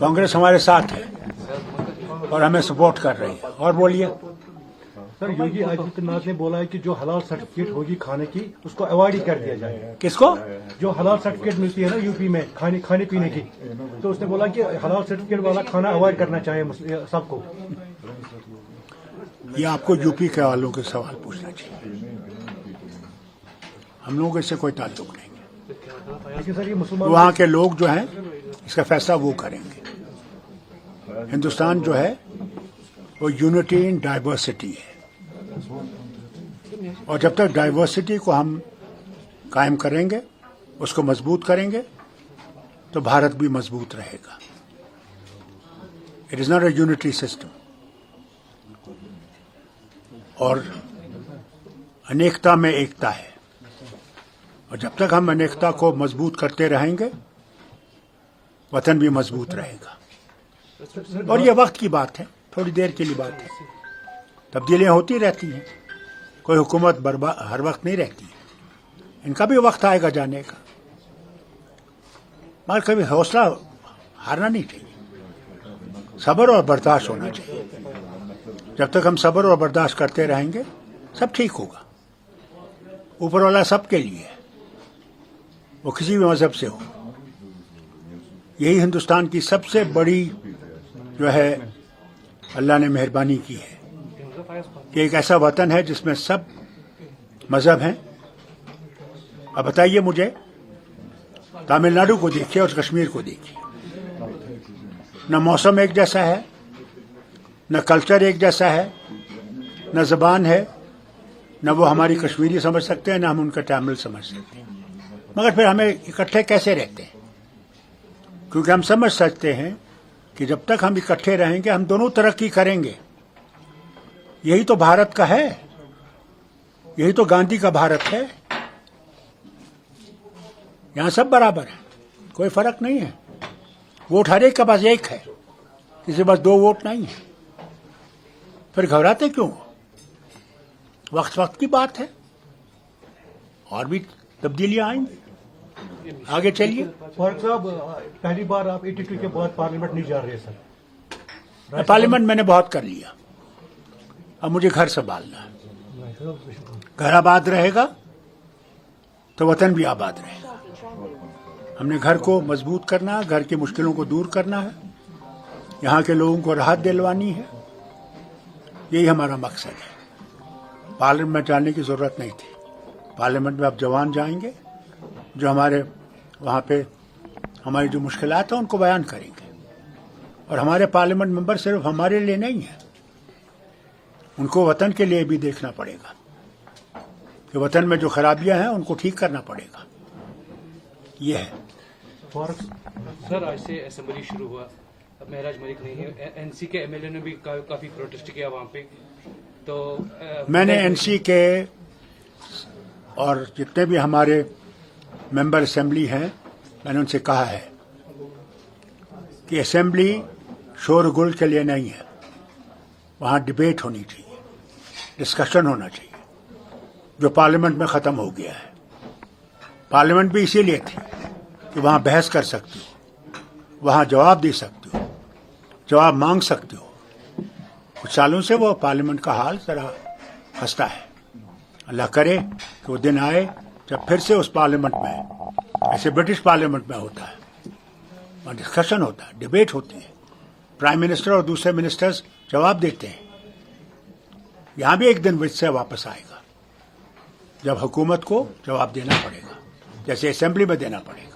कांग्रेस हमारे साथ है और हमें सपोर्ट कर रही है। और बोलिए सर, योगी आदित्यनाथ ने बोला है कि जो हलाल सर्टिफिकेट होगी खाने की उसको अवॉइड ही कर दिया जाए। किसको? जो हलाल सर्टिफिकेट मिलती है ना यूपी में खाने पीने की, तो उसने बोला कि हलाल सर्टिफिकेट वाला खाना अवॉइड करना चाहिए सबको। ये आपको यूपी के वालों के सवाल पूछना चाहिए, हम लोगों से कोई ताल्लुक नहीं है। लेकिन सर ये मुसलमान वहाँ के लोग जो हैं इसका फैसला वो करेंगे। हिंदुस्तान जो है वो यूनिटी इन डाइवर्सिटी है, और जब तक डाइवर्सिटी को हम कायम करेंगे, उसको मजबूत करेंगे, तो भारत भी मजबूत रहेगा। It is not a unitary system. और अनेकता में एकता है, और जब तक हम अनेकता को मजबूत करते रहेंगे, वतन भी मजबूत रहेगा। और ये वक्त की बात है, थोड़ी देर के लिए बात है, तब्दीलियां होती रहती हैं, कोई हुकूमत हर वक्त नहीं रहती है, इनका भी वक्त आएगा जाने का। मगर कभी हौसला हारना नहीं चाहिए, सब्र और बर्दाश्त होना चाहिए। जब तक हम सब्र और बर्दाश्त करते रहेंगे, सब ठीक होगा। ऊपर वाला सबके लिए है, वो किसी भी मजहब से हो। यही हिंदुस्तान की सबसे बड़ी जो है अल्लाह ने मेहरबानी की है कि एक ऐसा वतन है जिसमें सब मजहब हैं। अब बताइए मुझे, तमिलनाडु को देखिए और कश्मीर को देखिए, न मौसम एक जैसा है, न कल्चर एक जैसा है, न ज़बान है, न वो हमारी कश्मीरी समझ सकते हैं, न हम उनका तमिल समझ सकते हैं। मगर फिर हमें इकट्ठे कैसे रहते हैं? क्योंकि हम समझ सकते हैं कि जब तक हम इकट्ठे रहेंगे, हम दोनों तरक्की करेंगे। यही तो भारत का है, यही तो गांधी का भारत है। यहां सब बराबर है, कोई फर्क नहीं है। वोट हर एक के पास एक है, किसी के पास दो वोट नहीं है। फिर घबराते क्यों? वक्त की बात है, और भी तब्दीलियां आएंगी। आगे चलिए। फारूक साहब, पहली बार आप 82 के बाद पार्लियामेंट नहीं जा रहे सर। पार्लियामेंट मैंने बहुत कर लिया, अब मुझे घर संभालना है। घर आबाद रहेगा तो वतन भी आबाद रहेगा। हमने घर को मजबूत करना है, घर की मुश्किलों को दूर करना है, यहाँ के लोगों को राहत दिलवानी है। यही हमारा मकसद है। पार्लियामेंट में जाने की जरूरत नहीं थी। पार्लियामेंट में अब जवान जाएंगे, जो हमारे वहाँ पे हमारी जो मुश्किलात हैं उनको बयान करेंगे। और हमारे पार्लियामेंट मेंबर सिर्फ हमारे लिए नहीं है, उनको वतन के लिए भी देखना पड़ेगा कि वतन में जो खराबियां हैं उनको ठीक करना पड़ेगा। ये है। सर, आज से असेंबली शुरू हुआ, अब महराज मलिक नहीं है, एनसी के एमएलए ने भी काफी प्रोटेस्ट किया वहाँ पे। तो मैंने एनसी के और जितने भी हमारे मेंबर असेंबली हैं, मैंने उनसे कहा है कि असेंबली शोरगुल के लिए नहीं है, वहाँ डिबेट होनी चाहिए, डिस्कशन होना चाहिए, जो पार्लियामेंट में ख़त्म हो गया है। पार्लियामेंट भी इसीलिए थी कि वहाँ बहस कर सकते हो, वहाँ जवाब दे सकते हो, जवाब मांग सकते हो। कुछ सालों से वो पार्लियामेंट का हाल जरा खस्ता है। अल्लाह करे कि वो दिन आए जब फिर से उस पार्लियामेंट में, ऐसे ब्रिटिश पार्लियामेंट में होता है, वहाँ डिस्कशन होता है, डिबेट होती है, प्राइम मिनिस्टर और दूसरे मिनिस्टर्स जवाब देते हैं। यहाँ भी एक दिन विषय वापस आएगा जब हुकूमत को जवाब देना पड़ेगा, जैसे असेंबली में देना पड़ेगा।